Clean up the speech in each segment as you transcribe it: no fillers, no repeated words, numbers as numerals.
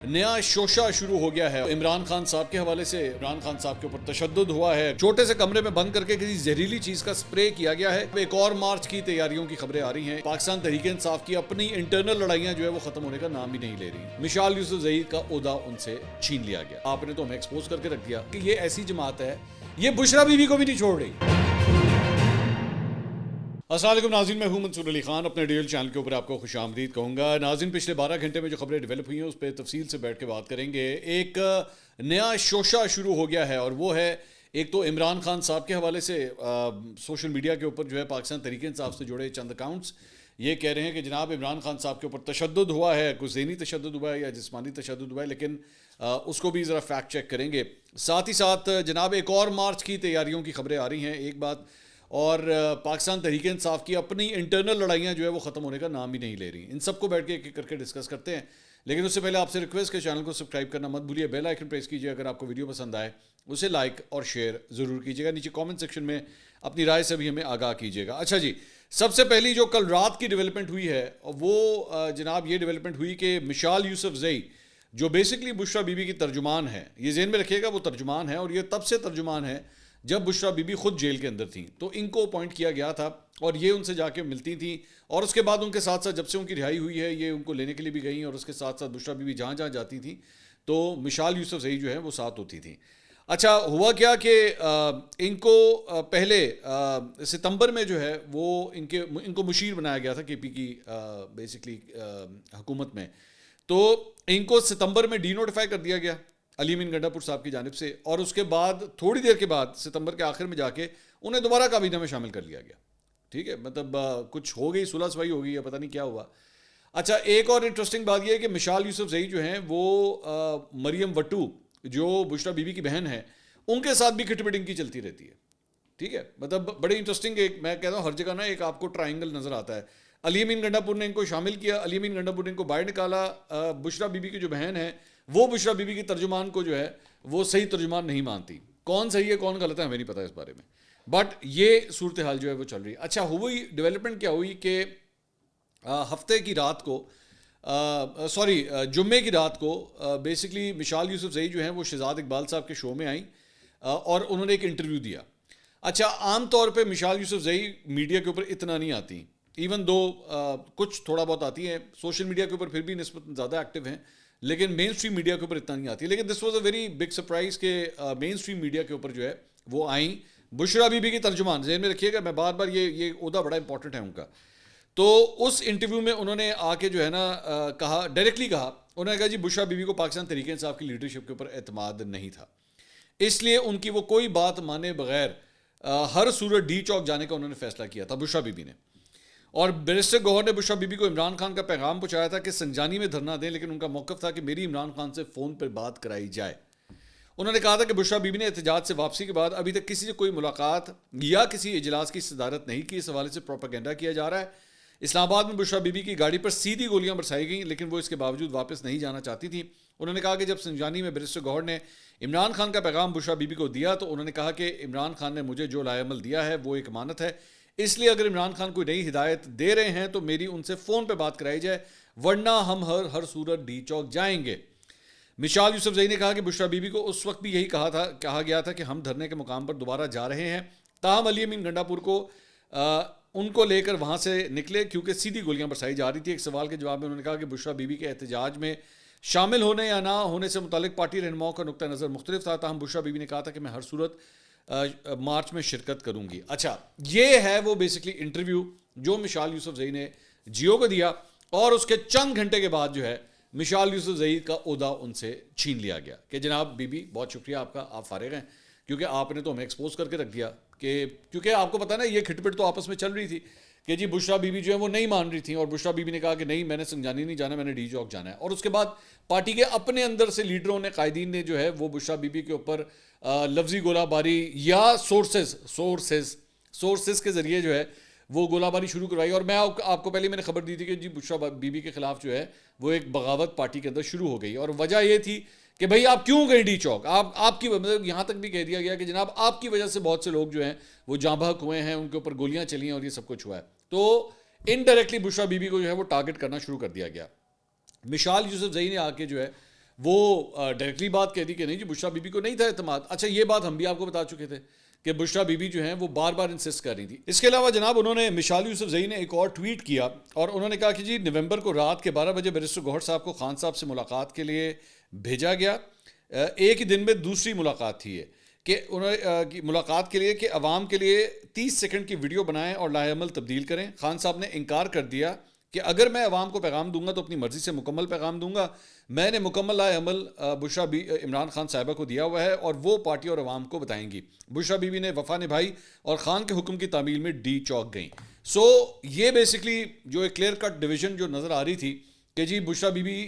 نیا شوشہ شروع ہو گیا ہے عمران خان صاحب کے حوالے سے۔ عمران خان صاحب کے اوپر تشدد ہوا ہے، چھوٹے سے کمرے میں بند کر کے کسی زہریلی چیز کا سپرے کیا گیا ہے۔ ایک اور مارچ کی تیاریوں کی خبریں آ رہی ہیں۔ پاکستان تحریک انصاف کی اپنی انٹرنل لڑائیاں جو ہے وہ ختم ہونے کا نام بھی نہیں لے رہی۔ مشال یوسفزئی کا عہدہ ان سے چھین لیا گیا۔ آپ نے تو ہمیں ایکسپوز کر کے رکھ دیا کہ یہ ایسی جماعت ہے، یہ بشرا بیوی کو بھی نہیں چھوڑ رہی۔ السلام علیکم ناظرین، میں ہوں منصور علی خان، اپنے ڈیل چینل کے اوپر آپ کو خوش آمدید کہوں گا۔ ناظرین، پچھلے 12 گھنٹے میں جو خبریں ڈیولپ ہوئی ہیں اس پہ تفصیل سے بیٹھ کے بات کریں گے۔ ایک نیا شوشہ شروع ہو گیا ہے اور وہ ہے ایک تو عمران خان صاحب کے حوالے سے سوشل میڈیا کے اوپر جو ہے پاکستان تحریک انصاف سے جڑے چند اکاؤنٹس یہ کہہ رہے ہیں کہ جناب عمران خان صاحب کے اوپر تشدد ہوا ہے، کچھ ذہنی تشدد ہوا ہے یا جسمانی تشدد ہوا ہے، لیکن اس کو بھی ذرا فیکٹ چیک کریں گے۔ ساتھ ہی ساتھ جناب ایک اور مارچ کی تیاریوں کی خبریں آ رہی ہیں، ایک بات، اور پاکستان تحریک انصاف کی اپنی انٹرنل لڑائیاں جو ہے وہ ختم ہونے کا نام بھی نہیں لے رہی۔ ان سب کو بیٹھ کے ایک ایک کر کے ڈسکس کرتے ہیں، لیکن اس سے پہلے آپ سے ریکویسٹ کہ چینل کو سبسکرائب کرنا مت بھولیے، بیل آئیکن پریس کیجیے، اگر آپ کو ویڈیو پسند آئے اسے لائک اور شیئر ضرور کیجیے گا، نیچے کامنٹ سیکشن میں اپنی رائے سے بھی ہمیں آگاہ کیجیے گا۔ اچھا جی، سب سے پہلی جو کل رات کی ڈیولپمنٹ ہوئی ہے وہ جناب یہ ڈیولپمنٹ ہوئی کہ مشال یوسفزئی جو بیسکلی بشرا بیوی کی ترجمان ہے، یہ ذہن میں رکھیے گا وہ ترجمان ہے، اور یہ تب سے ترجمان ہے جب بشرا بی بی خود جیل کے اندر تھیں، تو ان کو اپوائنٹ کیا گیا تھا اور یہ ان سے جا کے ملتی تھیں، اور اس کے بعد ان کے ساتھ ساتھ جب سے ان کی رہائی ہوئی ہے یہ ان کو لینے کے لیے بھی گئیں، اور اس کے ساتھ ساتھ بشرا بی بی جہاں جہاں جاتی تھیں تو مشال یوسفزئی جو ہے وہ ساتھ ہوتی تھیں۔ اچھا ہوا کیا کہ ان کو پہلے ستمبر میں جو ہے وہ ان کو مشیر بنایا گیا تھا کے پی کی بیسکلی حکومت میں، تو ان کو ستمبر میں ڈی نوٹیفائی کر دیا گیا علی امین گنڈا پور صاحب کی جانب سے، اور اس کے بعد تھوڑی دیر کے بعد ستمبر کے آخر میں جا کے انہیں دوبارہ کابینہ میں شامل کر لیا گیا۔ ٹھیک ہے، مطلب کچھ ہو گئی، صلح صفائی ہو گئی یا پتہ نہیں کیا ہوا۔ اچھا، ایک اور انٹرسٹنگ بات یہ ہے کہ مشال یوسفزئی جو ہیں وہ مریم وٹو جو بشرا بیوی کی بہن ہے ان کے ساتھ بھی کھٹ پٹنگ کی چلتی رہتی ہے۔ ٹھیک ہے، مطلب بڑے انٹرسٹنگ، ایک میں کہتا ہوں ہر جگہ نا ایک آپ کو ٹرائنگل نظر آتا ہے۔ علی امین گنڈا پور نے ان کو شامل کیا، علی امین گنڈا پور نے ان کو باہر نکالا، بشرا بیوی کی جو بہن ہے وہ بشرا بیوی کی ترجمان کو جو ہے وہ صحیح ترجمان نہیں مانتی۔ کون صحیح ہے کون غلط ہے ہمیں نہیں پتا اس بارے میں، بٹ یہ صورتحال جو ہے وہ چل رہی ہے۔ اچھا ہوئی ڈیولپمنٹ کیا ہوئی کہ ہفتے کی رات کو جمعے کی رات کو بیسکلی مشال یوسفزئی جو ہیں وہ شہزاد اقبال صاحب کے شو میں آئیں اور انہوں نے ایک انٹرویو دیا۔ اچھا، عام طور پہ مشال یوسفزئی میڈیا کے اوپر اتنا نہیں آتی، ایون دو کچھ تھوڑا بہت آتی ہیں سوشل میڈیا کے اوپر، پھر بھی نسبت زیادہ ایکٹیو ہیں، لیکن مین اسٹریم میڈیا کے اوپر اتنا نہیں آتی۔ لیکن this was a very big surprise کہ مین اسٹریم میڈیا کے اوپر جو ہے وہ آئیں بشرا بیوی کی ترجمان، ذہن میں رکھیے گا میں بار بار یہ عہدہ بڑا امپورٹنٹ ہے ان کا۔ تو اس انٹرویو میں انہوں نے آ کے جو ہے نا کہا، ڈائریکٹلی کہا، انہوں نے کہا جی بشرا بیوی کو پاکستان تحریک انصاف کی لیڈرشپ کے اوپر اعتماد نہیں تھا، اس لیے ان کی وہ کوئی بات مانے بغیر ہر صورت ڈی چوک جانے کا انہوں نے فیصلہ کیا تھا بشرا بیوی نے۔ اور بیرسٹر گوہر نے بشرا بیوی کو عمران خان کا پیغام پہنچایا تھا کہ سنجانی میں دھرنا دیں، لیکن ان کا موقف تھا کہ میری عمران خان سے فون پر بات کرائی جائے۔ انہوں نے کہا تھا کہ بشرا بیوی نے احتجاج سے واپسی کے بعد ابھی تک کسی سے کوئی ملاقات یا کسی اجلاس کی صدارت نہیں کی، اس حوالے سے پروپیگنڈا کیا جا رہا ہے۔ اسلام آباد میں بشرا بیوی کی گاڑی پر سیدھی گولیاں برسائی گئیں، لیکن وہ اس کے باوجود واپس نہیں جانا چاہتی تھیں۔ انہوں نے کہا کہ جب سنجانی میں بیرسٹر گوہر نے عمران خان کا پیغام بشرا بیوی کو دیا تو انہوں نے کہا کہ عمران خان نے مجھے جو لائے عمل دیا ہے وہ ایک امانت ہے، اس لیے اگر عمران خان کوئی نئی ہدایت دے رہے ہیں تو میری ان سے فون پہ بات کرائی جائے، ورنہ ہم ہر صورت ڈی چوک جائیں گے۔ مشال یوسفزئی نے کہا کہ بشرا بیوی کو اس وقت بھی یہی کہا گیا تھا کہ ہم دھرنے کے مقام پر دوبارہ جا رہے ہیں، تاہم علی امین گنڈا پور کو ان کو لے کر وہاں سے نکلے کیونکہ سیدھی گولیاں برسائی جا رہی تھی۔ ایک سوال کے جواب میں انہوں نے کہا کہ بشرا بیوی کے احتجاج میں شامل ہونے یا نہ ہونے سے متعلق پارٹی رہنماؤں کا نقطہ نظر مختلف تھا، تاہم بشرا بیوی نے کہا تھا کہ میں ہر صورت مارچ میں شرکت کروں گی۔ اچھا، یہ ہے وہ بیسکلی انٹرویو جو مشال یوسفزئی نے جیو کو دیا، اور اس کے چند گھنٹے کے بعد جو ہے مشال یوسفزئی کا عہدہ ان سے چھین لیا گیا کہ جناب بی بی بہت شکریہ آپ کا، آپ فارغ ہیں، کیونکہ آپ نے تو ہمیں ایکسپوز کر کے رکھ دیا کہ کیونکہ آپ کو پتا نا یہ کھٹ پٹ تو آپس میں چل رہی تھی کہ جی بشرا بیوی جو ہے وہ نہیں مان رہی تھیں، اور بشرا بیوی نے کہا کہ نہیں میں نے سنجانی نہیں جانا، میں نے ڈی چوک جانا ہے، اور اس کے بعد پارٹی کے اپنے اندر سے لیڈروں نے، قائدین نے جو ہے وہ بشرا بیوی کے اوپر لفظی گولہ باری یا سورسز کے ذریعے جو ہے وہ گولہ باری شروع کروائی۔ اور میں آپ کو پہلے میں نے خبر دی تھی کہ جی بشرا بیوی کے خلاف جو ہے وہ ایک بغاوت پارٹی کے اندر شروع ہو گئی، اور وجہ یہ تھی کہ بھائی آپ کیوں گئے ڈی چوک، آپ کی مطلب یہاں تک بھی کہہ دیا گیا کہ جناب آپ کی وجہ سے بہت سے لوگ جو ہیں وہ جاں بحق ہوئے ہیں، ان کے اوپر گولیاں چلی ہیں اور یہ سب کچھ ہوا ہے۔ تو انڈائریکٹلی بشرا بیوی کو جو ہے وہ ٹارگٹ کرنا شروع کر دیا گیا۔ مشال یوسفزئی نے آ کے جو ہے وہ ڈائریکٹلی بات کہہ دی کہ نہیں جی بشریٰ بی بی کو نہیں تھا اعتماد. اچھا یہ بات ہم بھی آپ کو بتا چکے تھے کہ بشریٰ بی بی جو ہیں وہ بار بار انسسٹ کر رہی تھی. اس کے علاوہ جناب انہوں نے مشال یوسفزئی نے ایک اور ٹویٹ کیا اور انہوں نے کہا کہ جی نومبر کو رات کے 12 بجے بیرسٹر گوہر صاحب کو خان صاحب سے ملاقات کے لیے بھیجا گیا. ایک ہی دن میں دوسری ملاقات تھی یہ کہ انہوں ملاقات کے لیے کہ عوام کے لیے 30 سیکنڈ کی ویڈیو بنائیں اور لائحہ عمل تبدیل کریں. خان صاحب نے انکار کر دیا کہ اگر میں عوام کو پیغام دوں گا تو اپنی مرضی سے مکمل پیغام دوں گا. میں نے مکمل لائحہ عمل بشریٰ عمران خان صاحبہ کو دیا ہوا ہے اور وہ پارٹی اور عوام کو بتائیں گی. بشریٰ بی بی نے وفا نبھائی اور خان کے حکم کی تعمیل میں ڈی چوک گئیں. سو یہ بیسکلی جو ایک کلیئر کٹ ڈویژن جو نظر آ رہی تھی کہ جی بشریٰ بی بی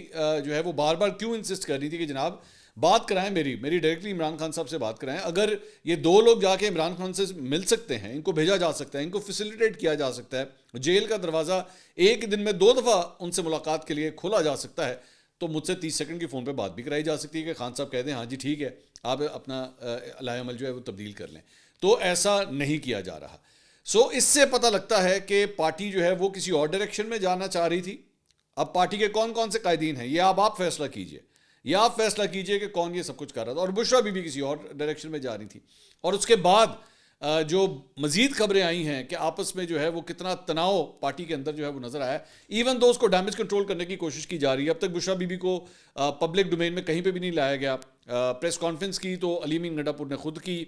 جو ہے وہ بار بار کیوں انسسٹ کر رہی تھی کہ جناب بات کرائیں میری ڈائریکٹلی عمران خان صاحب سے بات کرائیں. اگر یہ دو لوگ جا کے عمران خان سے مل سکتے ہیں, ان کو بھیجا جا سکتا ہے, ان کو فیسیلیٹیٹ کیا جا سکتا ہے, جیل کا دروازہ ایک دن میں 2 دفعہ ان سے ملاقات کے لیے کھولا جا سکتا ہے, تو مجھ سے 30 سیکنڈ کی فون پہ بات بھی کرائی جا سکتی ہے کہ خان صاحب کہہ دیں ہاں جی ٹھیک ہے آپ اپنا لائحہ عمل جو ہے وہ تبدیل کر لیں. تو ایسا نہیں کیا جا رہا. سو اس سے پتہ لگتا ہے کہ پارٹی جو ہے وہ کسی اور ڈائریکشن میں جانا چاہ رہی تھی. اب پارٹی کے کون کون سے قائدین ہیں یہ آپ فیصلہ کیجئے, یا آپ فیصلہ کیجئے کہ کون یہ سب کچھ کر رہا تھا. اور بشریٰ بی بی کسی اور ڈائریکشن میں جا رہی تھی. اور اس کے بعد جو مزید خبریں آئی ہیں کہ آپس میں جو ہے وہ کتنا تناؤ پارٹی کے اندر جو ہے وہ نظر آیا. ایون دو اس کو ڈیمیج کنٹرول کرنے کی کوشش کی جا رہی ہے. اب تک بشریٰ بی بی کو پبلک ڈومین میں کہیں پہ بھی نہیں لایا گیا. پریس کانفرنس کی تو علیم گنڈا پور نے خود کی,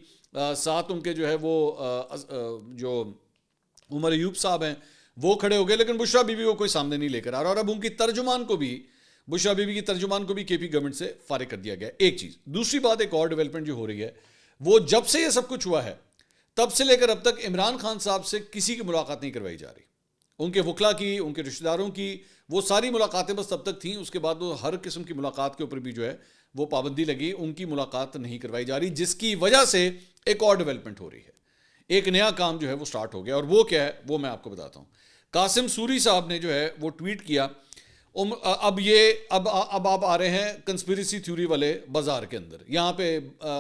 ساتھ ان کے جو ہے وہ جو عمر ایوب صاحب ہیں وہ کھڑے ہو گئے, لیکن بشریٰ بی بی کو کوئی سامنے نہیں لے کر آ رہا. اور اب ان کی ترجمان کو بھی بشریٰ بی بی کی ترجمان کو بھی کے پی گورنمنٹ سے فارغ کر دیا گیا. ایک چیز. دوسری بات ایک اور ڈیولپمنٹ جو ہو رہی ہے وہ جب سے یہ سب کچھ ہوا ہے تب سے لے کر اب تک عمران خان صاحب سے کسی کی ملاقات نہیں کروائی جا رہی. ان کے وکلا کی, ان کے رشتہ داروں کی, وہ ساری ملاقاتیں بس تب تک تھیں. اس کے بعد وہ ہر قسم کی ملاقات کے اوپر بھی جو ہے وہ پابندی لگی, ان کی ملاقات نہیں کروائی جا رہی, جس کی وجہ سے ایک اور ڈیولپمنٹ ہو رہی ہے. ایک نیا کام جو ہے وہ سٹارٹ ہو گیا, اور وہ کیا ہے وہ میں آپ کو بتاتا ہوں. قاسم سوری صاحب نے جو ہے وہ ٹویٹ کیا. اب آپ آ رہے ہیں کنسپیریسی تھیوری والے بازار کے اندر. یہاں پہ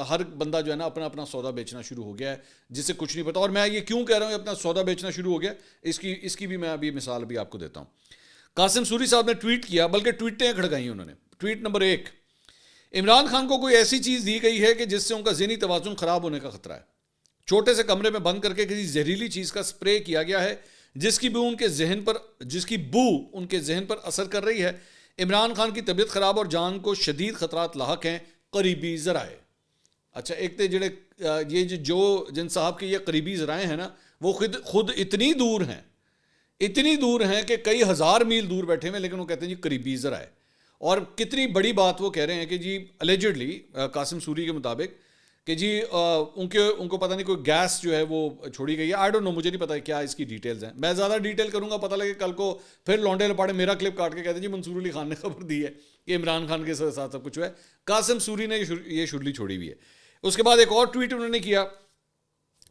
ہر بندہ جو ہے نا اپنا اپنا سودا بیچنا شروع ہو گیا ہے جس سے کچھ نہیں پتا. اور میں یہ کیوں کہہ رہا ہوں اپنا سودا بیچنا شروع ہو گیا, اس کی بھی میں ابھی مثال بھی آپ کو دیتا ہوں. قاسم سوری صاحب نے ٹویٹ کیا, بلکہ ٹویٹیں کھڑکائیں انہوں نے. ٹویٹ نمبر 1, عمران خان کو کوئی ایسی چیز دی گئی ہے کہ جس سے ان کا ذہنی توازن خراب ہونے کا خطرہ ہے. چھوٹے سے کمرے میں بند کر کے کسی زہریلی چیز کا سپرے کیا گیا ہے جس کی بو ان کے ذہن پر اثر کر رہی ہے. عمران خان کی طبیعت خراب اور جان کو شدید خطرات لاحق ہیں. قریبی ذرائع. اچھا ایک تو یہ جو جن صاحب کے یہ قریبی ذرائع ہیں نا وہ خود اتنی دور ہیں کہ کئی ہزار میل دور بیٹھے ہوئے, لیکن وہ کہتے ہیں جی قریبی ذرائع. اور کتنی بڑی بات وہ کہہ رہے ہیں کہ جی الیجڈلی قاسم سوری کے مطابق کہ جی ان کو پتہ نہیں کوئی گیس جو ہے وہ چھوڑی گئی ہے. آئی ڈونٹ نو, مجھے نہیں پتا کیا اس کی ڈیٹیلز ہیں. میں زیادہ ڈیٹیل کروں گا پتہ لگے کل کو پھر لونڈے لپاڑے میرا کلپ کاٹ کے کہتے ہیں جی منصور علی خان نے خبر دی ہے کہ عمران خان کے ساتھ سب کچھ ہوا ہے. قاسم سوری نے یہ شرلی چھوڑی ہوئی ہے. اس کے بعد ایک اور ٹویٹ انہوں نے کیا.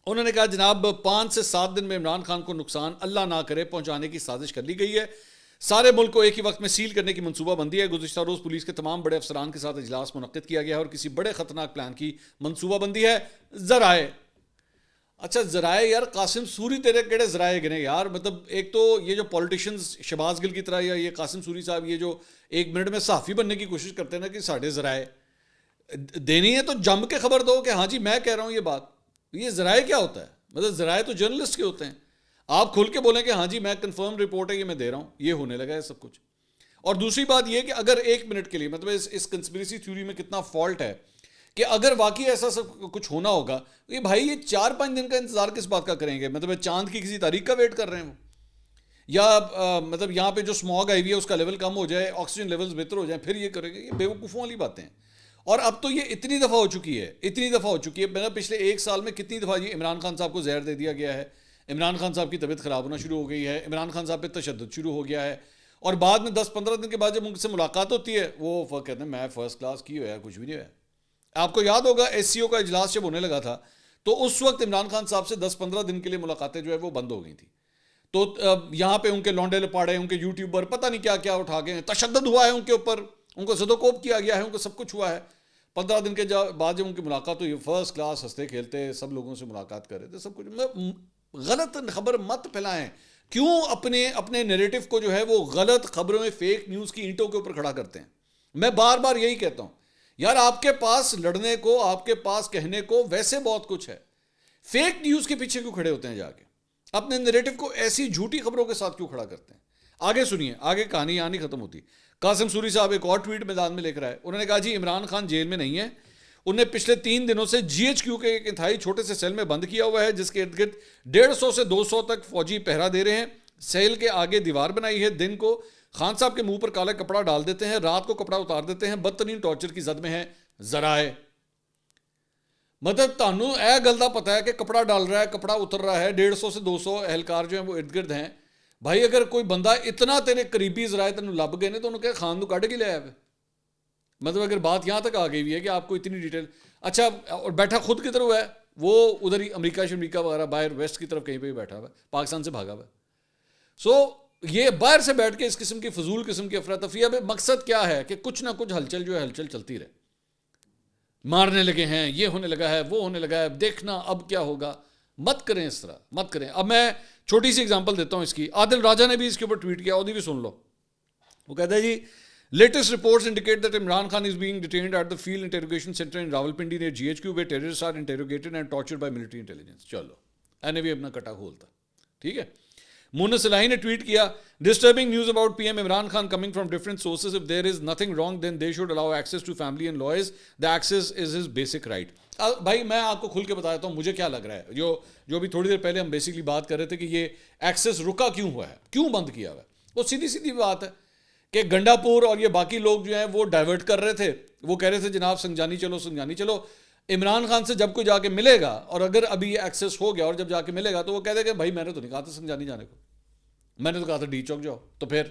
انہوں نے کہا جناب 5 سے 7 دن میں عمران خان کو نقصان اللہ نہ کرے پہنچانے کی سازش کر لی گئی ہے. سارے ملک کو ایک ہی وقت میں سیل کرنے کی منصوبہ بندی ہے. گزشتہ روز پولیس کے تمام بڑے افسران کے ساتھ اجلاس منعقد کیا گیا اور کسی بڑے خطرناک پلان کی منصوبہ بندی ہے. ذرائع. اچھا ذرائع یار, قاسم سوری تیرے کیڑے ذرائع گنے یار. مطلب ایک تو یہ جو پولیٹیشنز شہباز گل کی طرح یا یہ قاسم سوری صاحب یہ جو 1 منٹ میں صحافی بننے کی کوشش کرتے ہیں نا کہ ساڑھے ذرائع دینی ہے تو جم کے خبر دو کہ ہاں جی میں کہہ رہا ہوں یہ بات. یہ ذرائع کیا ہوتا ہے؟ مطلب ذرائع تو جرنلسٹ کے ہوتے ہیں. آپ کھل کے بولیں کہ ہاں جی میں کنفرم رپورٹ ہے یہ میں دے رہا ہوں. یہ ہونے لگا ہے سب کچھ. اور دوسری بات یہ کہ اگر 1 منٹ کے لیے مطلب اس کنسپیریسی تھیوری میں کتنا فالٹ ہے کہ اگر واقعی ایسا سب کچھ ہونا ہوگا یہ بھائی یہ 4-5 دن کا انتظار کس بات کا کریں گے؟ مطلب چاند کی کسی تاریخ کا ویٹ کر رہے ہیں وہ, یا مطلب یہاں پہ جو اسموگ آئی ہوئی ہے اس کا لیول کم ہو جائے, آکسیجن لیولز بہتر ہو جائیں پھر یہ کریں گے؟ یہ بیوقوفوں والی باتیں ہیں. اور اب تو یہ اتنی دفعہ ہو چکی ہے. میں نے پچھلے 1 سال میں کتنی دفعہ یہ عمران خان صاحب کو زہر دے دیا گیا ہے, عمران خان صاحب کی طبیعت خراب ہونا شروع ہو گئی ہے, عمران خان صاحب پہ تشدد شروع ہو گیا ہے, اور بعد میں 10-15 دن کے بعد جب ان سے ملاقات ہوتی ہے وہ کہتے ہیں میں فرسٹ کلاس کی ہوا کچھ بھی نہیں ہوا. آپ کو یاد ہوگا SCO کا اجلاس جب ہونے لگا تھا تو اس وقت عمران خان صاحب سے 10-15 دن کے لیے ملاقاتیں جو ہے وہ بند ہو گئی تھیں. تو یہاں پہ ان کے لونڈے لپاڑے, ان کے یوٹیوبر پتہ نہیں کیا کیا اٹھا گئے ہیں, تشدد ہوا ہے ان کے اوپر, ان کو زدوکوب کیا گیا ہے, ان کو سب کچھ ہوا ہے. 15 دن کے بعد جب ان کی ملاقات ہوئی فرسٹ کلاس ہنستے کھیلتے سب لوگوں سے ملاقات کر رہے تھے سب کچھ. غلط خبر مت پھیلائیں. کیوں اپنے نیریٹو کو جو ہے وہ غلط خبروں میں فیک نیوز کی اینٹوں کے اوپر کھڑا کرتے ہیں؟ میں بار بار یہی کہتا ہوں یار, آپ کے پاس لڑنے کو, آپ کے پاس کہنے کو ویسے بہت کچھ ہے, فیک نیوز کے پیچھے کیوں کھڑے ہوتے ہیں جا کے, اپنے نیریٹو کو ایسی جھوٹی خبروں کے ساتھ کیوں کھڑا کرتے ہیں. آگے سنیے, آگے کہانی یہاں نہیں ختم ہوتی. قاسم سوری صاحب ایک اور ٹویٹ میدان میں لے کر آئے. انہوں نے کہا جی عمران خان جیل میں نہیں ہے, انہیں پچھلے 3 دنوں سے جی ایچ کیو کے ایک انتہائی چھوٹے سے سیل میں بند کیا ہوا ہے, جس کے ارد گرد 150 سے 200 تک فوجی پہرا دے رہے ہیں. سیل کے آگے دیوار بنائی ہے, دن کو خان صاحب کے منہ پر کالا کپڑا ڈال دیتے ہیں, رات کو کپڑا اتار دیتے ہیں, بدترین ٹارچر کی زد میں ہے ذرائع. مطلب تانوں اے گل دا پتہ ہے کہ کپڑا ڈال رہا ہے, کپڑا اتر رہا ہے, 150 سے 200 اہلکار جو ہیں وہ ارد گرد ہیں. بھائی اگر کوئی بندہ اتنا تیرے قریبی ذرائع تینوں لب گئے نے تو انہوں کہ خان تو کٹ کے لے آیا. مطلب اگر بات یہاں تک آ گئی ہوئی ہے کہ آپ کو اتنی ڈیٹیل, اچھا اور بیٹھا خود کی طرف ہے وہ ادھر ہی امریکہ وغیرہ باہر ویسٹ کی طرف کہیں پہ بھی بیٹھا ہوا ہے, پاکستان سے بھاگا ہوا ہے. سو یہ باہر سے بیٹھ کے اس قسم کی فضول قسم کی افراتفری, اب مقصد کیا ہے کہ کچھ نہ کچھ ہلچل جو ہے ہلچل چلتی رہے. مارنے لگے ہیں, یہ ہونے لگا ہے, وہ ہونے لگا ہے, دیکھنا اب کیا ہوگا. مت کریں اس طرح, مت کریں. اب میں چھوٹی سی اگزامپل دیتا ہوں اس کی. عادل راجہ نے بھی اس کے اوپر ٹویٹ کیا, بھی سن لو. وہ کہتا ہے جی latest reports indicate that Imran Khan is being detained at the field interrogation centre in Rawalpindi near G H Q where terrorist are interrogated and tortured by military intelligence. چلو اینے بھی اپنا کٹا کھولتا, ٹھیک ہے. مونس الہی نے ٹویٹ کیا, disturbing news about P M Imran Khan coming from different sources, if there is nothing wrong then they should allow access to family and lawyers, the access is his basic right. بھائی میں آپ کو کھل کے بتاتا ہوں مجھے کیا لگ رہا ہے. جو بھی تھوڑی دیر پہلے ہم بیسکلی بات کر رہے تھے کہ یہ ایکسیس رکا کیوں ہوا ہے, کیوں بند کیا ہوا ہے. وہ سیدھی بات ہے کہ گنڈا پور اور یہ باقی لوگ جو ہیں وہ ڈائیورٹ کر رہے تھے, وہ کہہ رہے تھے جناب سنجانی چلو. عمران خان سے جب کوئی جا کے ملے گا, اور اگر ابھی یہ ایکسیس ہو گیا اور جب جا کے ملے گا تو وہ کہہ دے کہ بھائی میں نے تو نہیں کہا تھا سنجانی جانے کو, میں نے تو کہا تھا ڈی چوک جاؤ. تو پھر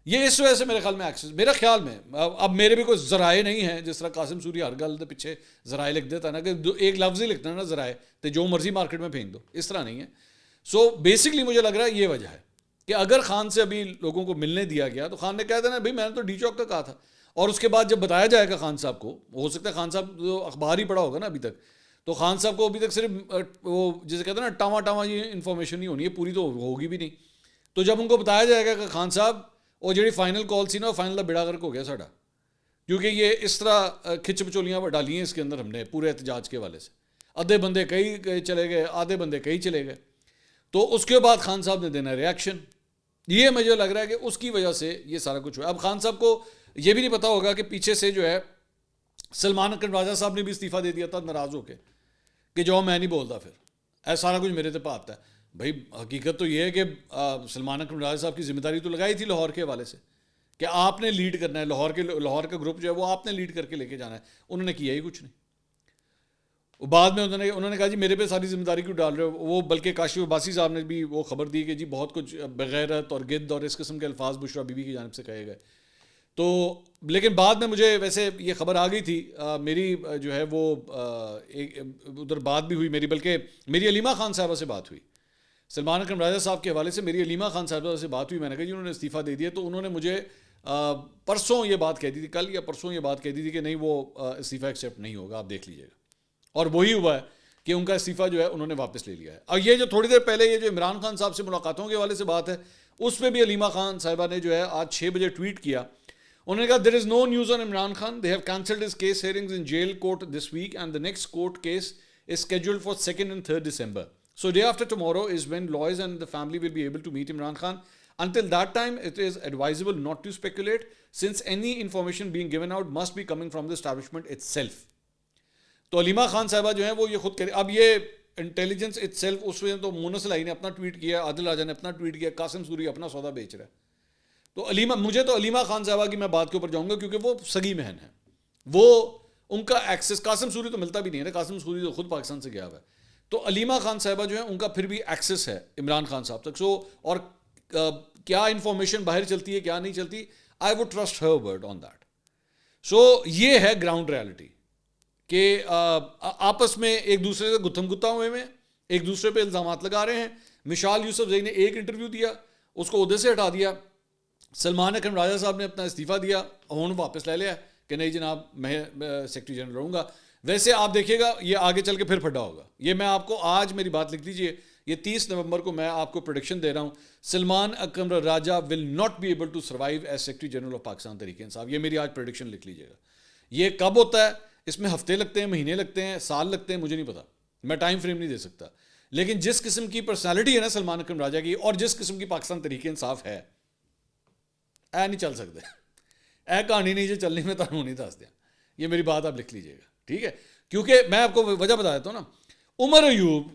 یہ اس وجہ سے میرے خیال میں ایکسیس, میرے خیال میں اب میرے بھی کوئی ذرائع نہیں ہیں, جس طرح قاسم سوری ہر گل کے پیچھے ذرائع لکھ دیتا ہے نا, کہ ایک لفظ ہی لکھنا ہے نا ذرائع, تو جو مرضی مارکیٹ میں پھینک دو, اس طرح نہیں ہے. سو بیسکلی مجھے لگ رہا ہے یہ وجہ ہے کہ اگر خان سے ابھی لوگوں کو ملنے دیا گیا تو خان نے کہہ دینا بھائی میں نے تو ڈی چوک کا کہا تھا, اور اس کے بعد جب بتایا جائے گا خان صاحب کو, ہو سکتا ہے خان صاحب جو اخبار ہی پڑھا ہوگا نا ابھی تک, تو خان صاحب کو ابھی تک صرف وہ جسے کہتے ہیں نا ٹاواں یہ انفارمیشن نہیں ہونی ہے, پوری تو ہوگی بھی نہیں. تو جب ان کو بتایا جائے گا کہ خان صاحب وہ جڑی فائنل کال سی نا, فائنل کا بیڑا غرق ہو گیا ساڈا, کیونکہ یہ اس طرح کھچ بچولیاں ڈالی ہیں اس کے اندر ہم نے پورے احتجاج کے حوالے سے, آدھے بندے کئی چلے گئے, آدھے بندے کئی چلے گئے. تو اس کے بعد خان صاحب نے دینا ریئیکشن. یہ مجھے لگ رہا ہے کہ اس کی وجہ سے یہ سارا کچھ ہوا. اب خان صاحب کو یہ بھی نہیں پتا ہوگا کہ پیچھے سے جو ہے سلمان اکرم راجہ صاحب نے بھی استعفیٰ دے دیا تھا ناراض ہو کے کہ جو میں نہیں بولتا, پھر ایسا سارا کچھ میرے پہ آتا ہے. بھائی حقیقت تو یہ ہے کہ سلمان اکرم راجہ صاحب کی ذمہ داری تو لگائی تھی لاہور کے حوالے سے کہ آپ نے لیڈ کرنا ہے, لاہور کا گروپ جو ہے وہ آپ نے لیڈ کر کے لے کے جانا ہے. انہوں نے کیا ہی کچھ نہیں. بعد میں انہوں نے کہا جی میرے پہ ساری ذمہ داری کیوں ڈال رہے ہو. وہ بلکہ کاشف عباسی صاحب نے بھی وہ خبر دی کہ جی بہت کچھ بغیرت اور گد اور اس قسم کے الفاظ بشرا بی بی کی جانب سے کہے گئے. تو لیکن بعد میں مجھے ویسے یہ خبر آ گئی تھی, میری جو ہے وہ ادھر بات بھی ہوئی میری, بلکہ میری علیمہ خان صاحبہ سے بات ہوئی, سلمان اکرم راجہ صاحب کے حوالے سے میری علیمہ خان صاحبہ سے بات ہوئی. میں نے کہا جی انہوں نے استعفیٰ دے دیا. تو انہوں نے مجھے پرسوں یہ بات کہہ دی تھی, کل یا پرسوں یہ بات کہہ دی تھی کہ نہیں وہ استعفیٰ ایکسیپٹ نہیں ہوگا, آپ دیکھ لیجیے گا. اور وہی ہوا ہے کہ ان کا استعفیٰ جو ہے انہوں نے واپس لے لیا ہے. اور یہ جو تھوڑی دیر پہلے یہ جو عمران خان صاحب سے ملاقاتوں کے حوالے سے بات ہے, اس پہ بھی علیمہ خان صاحبہ نے جو ہے آج 6 بجے ٹویٹ کیا. انہوں نے کہا there is no news on Imran Khan. They have cancelled his case hearings in jail court this week and the next court case is scheduled for 2nd and 3rd December. So day after tomorrow is when lawyers and the family will be able to meet Imran Khan. Until that time, it is advisable not to speculate since any information being given out must be coming from the establishment itself. تو علیمہ خان صاحبہ جو ہیں وہ یہ خود کرے. اب یہ انٹیلیجنس اٹ سیلف, اس میں تو مونس الہی نے اپنا ٹویٹ کیا, عادل راجہ نے اپنا ٹویٹ کیا, قاسم سوری اپنا سودا بیچ رہا ہے. تو مجھے تو علیمہ خان صاحبہ کی میں بات کے اوپر جاؤں گا کیونکہ وہ سگی بہن ہے, وہ ان کا ایکسیس, قاسم سوری تو ملتا بھی نہیں ہے نا, قاسم سوری تو خود پاکستان سے گیا ہوا ہے. تو علیمہ خان صاحبہ جو ہے ان کا پھر بھی ایکسیس ہے عمران خان صاحب تک. سو اور کیا انفارمیشن باہر چلتی ہے کیا نہیں چلتی, I would trust her word on that. So یہ ہے گراؤنڈ ریالٹی کہ آپس میں ایک دوسرے سے گتھم گتا ہوئے میں ایک دوسرے پہ الزامات لگا رہے ہیں. مشال یوسف زئی نے ایک انٹرویو دیا, اس کو عہدے سے ہٹا دیا. سلمان اکرم راجہ صاحب نے اپنا استعفیٰ دیا, ہون واپس لے لیا کہ نہیں جناب میں سیکرٹری جنرل رہوں گا. ویسے آپ دیکھیے گا یہ آگے چل کے پھر پھڈا ہوگا. یہ میں آپ کو آج میری بات لکھ دیجیے, یہ 30 نومبر کو میں آپ کو پروڈکشن دے رہا ہوں, Salman Akram Raja will not be able to survive as secretary general of Pakistan Tehreek Insaf. یہ میری آج پروڈکشن لکھ لیجیے گا. یہ کب ہوتا ہے, اس میں ہفتے لگتے ہیں, مہینے لگتے ہیں, سال لگتے ہیں, مجھے نہیں پتا, میں ٹائم فریم نہیں دے سکتا. لیکن جس قسم کی پرسنالٹی ہے نا سلمان اکرم راجہ کی, اور جس قسم کی پاکستان تحریک انصاف ہے, اے نہیں چل سکتے, اے کہانی نہیں جو چلنے میں تانوں نہیں دس دیا. یہ میری بات آپ لکھ لیجیے گا, ٹھیک ہے. کیونکہ میں آپ کو وجہ بتا دیتا ہوں نا, عمر ایوب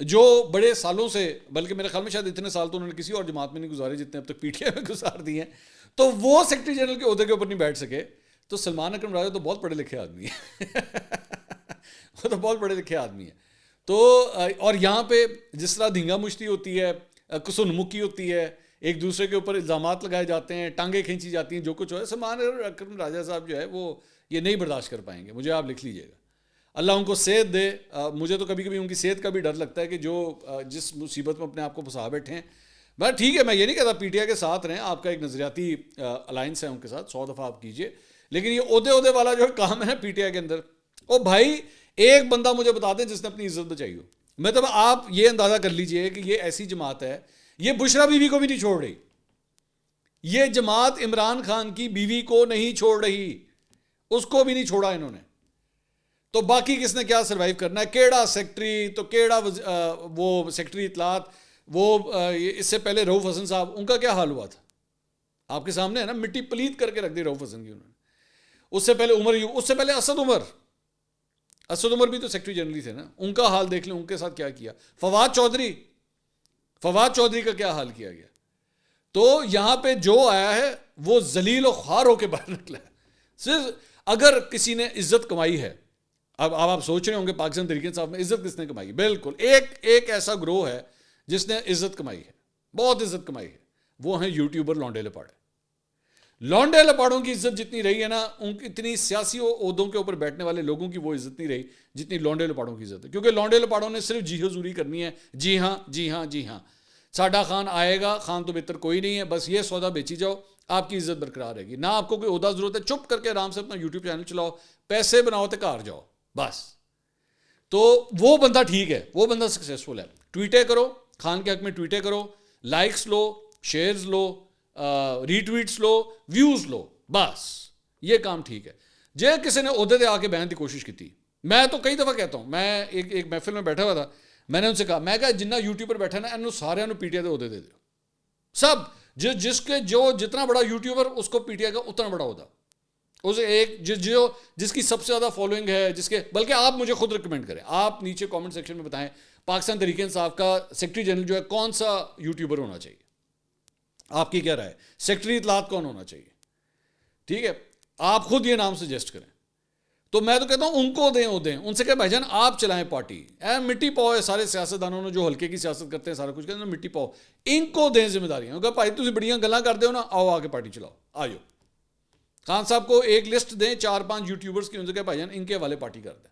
جو بڑے سالوں سے, بلکہ میرے خیال میں شاید اتنے سال تو انہوں نے کسی اور جماعت میں نہیں گزارے جتنے اب تک پی ٹی آئی میں گزار دیے ہیں, تو وہ سیکرٹری جنرل کے عہدے کے اوپر نہیں بیٹھ سکے. تو سلمان اکرم راجہ تو بہت پڑھے لکھے آدمی ہے, وہ تو بہت پڑھے لکھے آدمی ہے. تو اور یہاں پہ جس طرح دھینگا مشتی ہوتی ہے, کسن مکی ہوتی ہے, ایک دوسرے کے اوپر الزامات لگائے جاتے ہیں, ٹانگیں کھینچی جاتی ہیں, جو کچھ ہے, سلمان اکرم راجہ صاحب جو ہے وہ یہ نہیں برداشت کر پائیں گے. مجھے آپ لکھ لیجیے گا. اللہ ان کو صحت دے. مجھے تو کبھی کبھی ان کی صحت کا بھی ڈر لگتا ہے کہ جو جس مصیبت میں اپنے آپ کو پھنسا بیٹھے ہیں. بس ٹھیک ہے, میں یہ نہیں کہتا پی ٹی آئی کے ساتھ رہیں, آپ کا ایک نظریاتی الائنس ہے ان کے ساتھ, 100 دفعہ آپ کیجئے, لیکن یہ عہدے والا جو کام ہے نا پی ٹی آئی کے اندر, او بھائی ایک بندہ مجھے بتا دیں جس نے اپنی عزت بچائی ہو. مطلب آپ یہ اندازہ کر لیجئے کہ یہ ایسی جماعت ہے, یہ بشرا بیوی کو بھی نہیں چھوڑ رہی, یہ جماعت عمران خان کی بیوی کو نہیں چھوڑ رہی, اس کو بھی نہیں چھوڑا انہوں نے. تو باقی کس نے کیا سروائیو کرنا ہے, کیڑا سیکٹری, تو کیڑا وہ سیکٹری اطلاعات, وہ اس سے پہلے رؤف حسن صاحب, ان کا کیا حال ہوا تھا آپ کے سامنے ہے نا, مٹی پلیت کر کے رکھ دی رؤف حسن کی انہوں نے. اس سے پہلے عمر ایوب, اس سے پہلے اسد عمر بھی تو سیکٹری جنرل تھے نا, ان کا حال دیکھ لیں, ان کے ساتھ کیا کیا. فواد چودھری کا کیا حال کیا گیا. تو یہاں پہ جو آیا ہے وہ ذلیل و خوار ہو کے باہر نکلا ہے. صرف اگر کسی نے عزت کمائی ہے, اب آپ سوچ رہے ہوں گے پاکستان تحریک انصاف میں عزت کس نے کمائی, بالکل ایک ایسا گروہ ہے جس نے عزت کمائی ہے, بہت عزت کمائی ہے, وہ ہیں یوٹیوبر لونڈے لپاڑے. لونڈے لپاڑوں کی عزت جتنی رہی ہے نا, ان کی اتنی سیاسی عہدوں کے اوپر بیٹھنے والے لوگوں کی وہ عزت نہیں رہی جتنی لونڈے لپاڑوں کی عزت ہے. کیونکہ لونڈے لپاڑوں نے صرف جی حضوری کرنی ہے, جی ہاں جی ہاں جی ہاں, ساڈا خان آئے گا, خان تو بہتر کوئی نہیں ہے, بس یہ سودا بیچی جاؤ, آپ کی عزت برقرار رہے گی. نہ آپ کو کوئی عہدہ ضرورت ہے, چپ کر کے آرام سے اپنا یوٹیوب چینل چلاؤ, پیسے بناؤ تو گھر جاؤ بس. تو وہ بندہ ٹھیک ہے, وہ بندہ سکسیسفل ہے. ٹویٹیں کرو, خان کے حق میں ٹویٹیں کرو, لائکس لو, شیئرز لو, ری ٹویٹس لو, ویوز لو, بس یہ کام ٹھیک ہے. جے کسی نے عہدے دے آ کے بہن کی کوشش کی تھی, میں تو کئی دفعہ کہتا ہوں, میں ایک محفل میں بیٹھا ہوا تھا, میں نے ان سے کہا, میں کہا جنہ یوٹیوبر بیٹھا نا انہوں سارے پی ٹی آئی کے عہدے دے دو, سب جس کے جو جتنا بڑا یوٹیوبر اس کو پی ٹی آئی کا اتنا بڑا عہدہ, اسے ایک جس کی سب سے زیادہ فالوئنگ ہے, جس کے, بلکہ آپ مجھے خود ریکمینڈ کریں, آپ نیچے کامنٹ سیکشن میں بتائیں پاکستان تحریک انصاف کا سیکرٹری جنرل جو ہے کون سا یوٹیوبر ہونا چاہیے, آپ کی کیا رائے, سیکرٹری اطلاعات کون ہونا چاہیے, ٹھیک ہے, آپ خود یہ نام سجیسٹ کریں. تو میں تو کہتا ہوں ان کو دیں عہدے, ان سے کہ بھائی جان آپ چلائیں پارٹی, مٹی پاؤ ہے سارے سیاستدانوں نے جو ہلکے کی سیاست کرتے ہیں, سارا کچھ کرتے ہیں, مٹی پاؤ, ان کو دیں ذمہ داریاں. کہ بھائی تم بڑیاں گلاں کرتے ہو نا, آؤ آ کے پارٹی چلاؤ, آ جاؤ. خان صاحب کو ایک لسٹ دیں 4-5 یوٹیوبرس کی, ان سے کہ بھائی جان ان کے حوالے پارٹی کر دیں,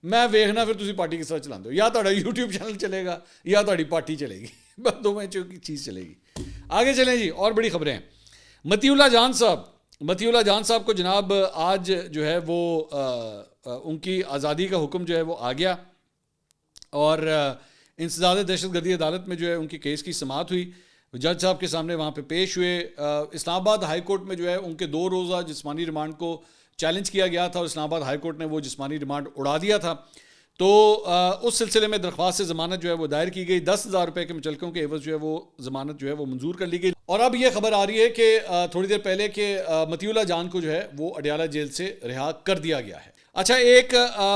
میں ویکھنا پھر تسی پارٹی کس طرح چلاتے ہو, یا تہاڈا یوٹیوب چینل چلے گا یا تہاڈی پارٹی چلے گی, بس دو میں کی چیز چلے گی. آگے چلیں جی, اور بڑی خبریں ہیں. متی اللہ جان صاحب کو جناب آج جو ہے وہ ان کی آزادی کا حکم جو ہے وہ آ گیا, اور انسداد دہشت گردی عدالت میں جو ہے ان کی کیس کی سماعت ہوئی, جج صاحب کے سامنے وہاں پہ پیش ہوئے. اسلام آباد ہائی کورٹ میں جو ہے ان کے 2 روزہ جسمانی ریمانڈ کو چیلنج کیا گیا تھا, اور اسلام آباد ہائی کورٹ نے وہ جسمانی ریمانڈ اڑا دیا تھا. تو اس سلسلے میں درخواست ضمانت جو ہے وہ دائر کی گئی, 10,000 روپے کے مچلکوں کے عوض جو ہے وہ ضمانت جو ہے وہ منظور کر لی گئی. اور اب یہ خبر آ رہی ہے کہ تھوڑی دیر پہلے کہ متی اللہ جان کو جو ہے وہ اڈیالہ جیل سے رہا کر دیا گیا ہے. اچھا, ایک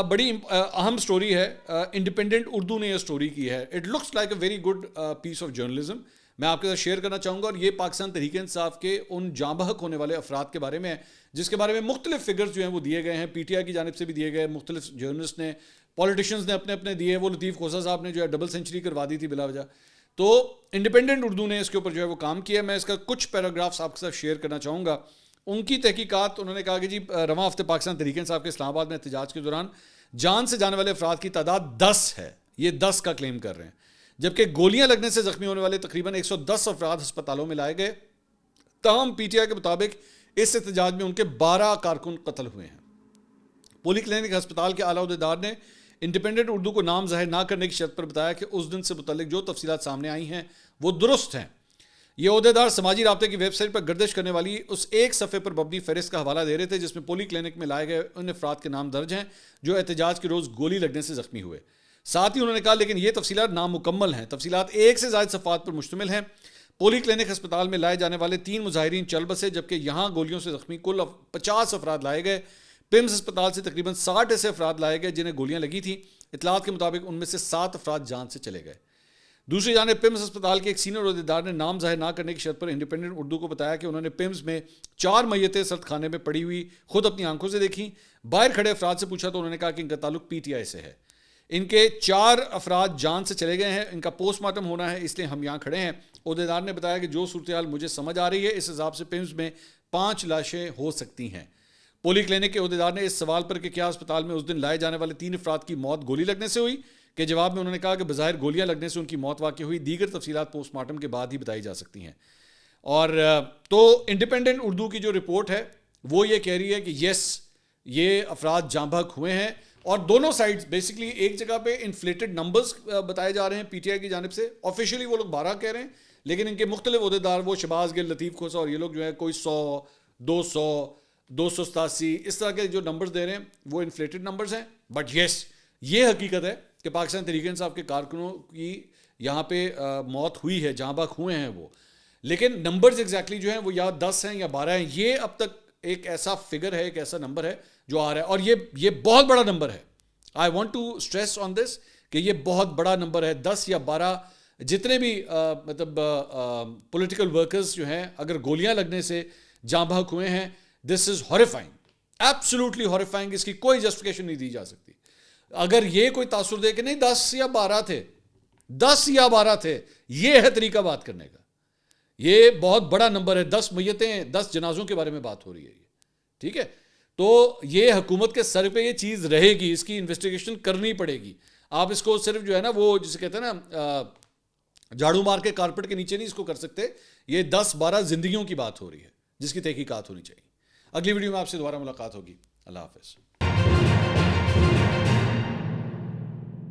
بڑی اہم سٹوری ہے, انڈیپینڈنٹ اردو نے یہ سٹوری کی ہے. It looks like a very good piece of journalism. میں آپ کے ساتھ شیئر کرنا چاہوں گا, اور یہ پاکستان تحریک انصاف کے ان جاں بحق ہونے والے افراد کے بارے میں ہے جس کے بارے میں مختلف فگرز جو ہیں وہ دیے گئے ہیں, پی ٹی آئی کی جانب سے بھی دیے گئے, مختلف جرنلسٹ نے, پولیٹیشنز نے اپنے دیے. وہ لطیف کھوسہ صاحب نے جو ہے ڈبل سینچری کروا دی تھی بلا وجہ. تو انڈیپینڈنٹ اردو نے اس کے اوپر جو ہے وہ کام کیا. میں اس کا کچھ پیراگرافس آپ کے ساتھ شیئر کرنا چاہوں گا. ان کی تحقیقات, انہوں نے کہا کہ جی رواں ہفتے پاکستان تحریک انصاف کے اسلام آباد میں احتجاج کے دوران جان سے جانے والے افراد کی تعداد 10 ہے. یہ 10 کا کلیم کر رہے ہیں, جبکہ گولیاں لگنے سے زخمی ہونے والے تقریباً 110 افراد ہسپتالوں میں لائے گئے. تاہم پی ٹی آئی کے مطابق اس احتجاج میں ان کے 12 کارکن قتل ہوئے ہیں. پولی کلینک ہسپتال کے اعلیٰ عہدیدار نے انڈیپینڈنٹ اردو کو نام ظاہر نہ کرنے کی شرط پر بتایا کہ اس دن سے متعلق جو تفصیلات سامنے آئی ہیں وہ درست ہیں. یہ عہدیدار سماجی رابطے کی ویب سائٹ پر گردش کرنے والی اس ایک صفحے پر مبنی فہرست کا حوالہ دے رہے تھے جس میں پولی کلینک میں لائے گئے ان افراد کے نام درج ہیں جو احتجاج کے روز گولی لگنے سے زخمی ہوئے. ساتھ ہی انہوں نے کہا لیکن یہ تفصیلات نامکمل ہیں. تفصیلات ایک سے زائد صفحات پر مشتمل ہیں. پولی کلینک ہسپتال میں لائے جانے والے 3 مظاہرین چل بسے جبکہ یہاں گولیوں سے زخمی کل 50 افراد لائے گئے. پمز ہسپتال سے تقریباً 60 ایسے افراد لائے گئے جنہیں گولیاں لگی تھیں. اطلاعات کے مطابق ان میں سے 7 افراد جان سے چلے گئے. دوسری جانب پمز ہسپتال کے ایک سینئر عہدیدار نے نام ظاہر نہ کرنے کی شرط پر انڈیپینڈنٹ اردو کو بتایا کہ انہوں نے پمز میں 4 میتیں سرد خانے میں پڑی ہوئی خود اپنی آنکھوں سے دیکھیں. باہر کھڑے افراد سے پوچھا تو انہوں نے کہا کہ ان کا تعلق پی ٹی آئی سے ہے. ان کے 4 افراد جان سے چلے گئے ہیں. ان کا پوسٹ مارٹم ہونا ہے اس لیے ہم یہاں کھڑے ہیں. عہدیدار نے بتایا کہ جو صورتحال مجھے سمجھ آ رہی ہے اس حساب سے پمز میں 5 لاشیں ہو سکتی ہیں. پولی کلینک کے عہدیدار نے اس سوال پر کہ کیا اسپتال میں اس دن لائے جانے والے 3 افراد کی موت گولی لگنے سے ہوئی کے جواب میں انہوں نے کہا کہ بظاہر گولیاں لگنے سے ان کی موت واقع ہوئی. دیگر تفصیلات پوسٹ مارٹم کے بعد ہی بتائی جا سکتی ہیں. اور تو انڈیپینڈنٹ اردو کی جو رپورٹ ہے وہ یہ کہہ رہی ہے کہ یس یہ افراد جاں بحق ہوئے ہیں اور دونوں سائڈز بیسکلی ایک جگہ پہ انفلیٹڈ نمبرز بتائے جا رہے ہیں پی ٹی آئی کی جانب سے. آفیشیلی وہ لوگ 12 کہہ رہے ہیں لیکن ان کے مختلف عہدیدار وہ شہباز گل لطیف کھوسا اور یہ لوگ جو ہے کوئی 100 200 287 اس طرح کے جو نمبرز دے رہے ہیں وہ انفلیٹڈ نمبرز ہیں. بٹ یس یہ حقیقت ہے کہ پاکستان تحریک انصاف کے کارکنوں کی یہاں پہ موت ہوئی ہے, جاں بحق ہوئے ہیں وہ. لیکن نمبرز ایگزیکٹلی جو ہیں وہ یا 10 ہیں یا 12 ہیں. یہ اب تک ایک ایسا فگر ہے, ایک ایسا نمبر ہے جو آ رہا ہے اور یہ بہت بڑا نمبر ہے. I want to stress on this کہ یہ بہت بڑا نمبر ہے. 10 یا 12 جتنے بھی مطلب پولیٹیکل ورکرز جو ہیں اگر گولیاں لگنے سے جاں بحق ہوئے ہیں, دس از ہاریفائنگ, ایبسولوٹلی ہاریفائنگ. اس کی کوئی جسٹیفیکیشن نہیں دی جا سکتی. اگر یہ کوئی تاثر دے کہ نہیں 10 یا 12 تھے, 10 یا 12 تھے, یہ ہے طریقہ بات کرنے کا. یہ بہت بڑا نمبر ہے. 10 میتیں 10 جنازوں کے بارے میں بات ہو رہی ہے. ٹھیک ہے, تو یہ حکومت کے سر پہ یہ چیز رہے گی, اس کی انویسٹیگیشن کرنی پڑے گی. آپ اس کو صرف جو ہے نا وہ جسے کہتے ہیں نا جھاڑو مار کے کارپٹ کے نیچے نہیں اس کو کر سکتے. یہ 10-12 زندگیوں کی بات ہو رہی ہے جس کی تحقیقات ہونی چاہیے. اگلی ویڈیو میں آپ سے دوبارہ ملاقات ہوگی. اللہ حافظ.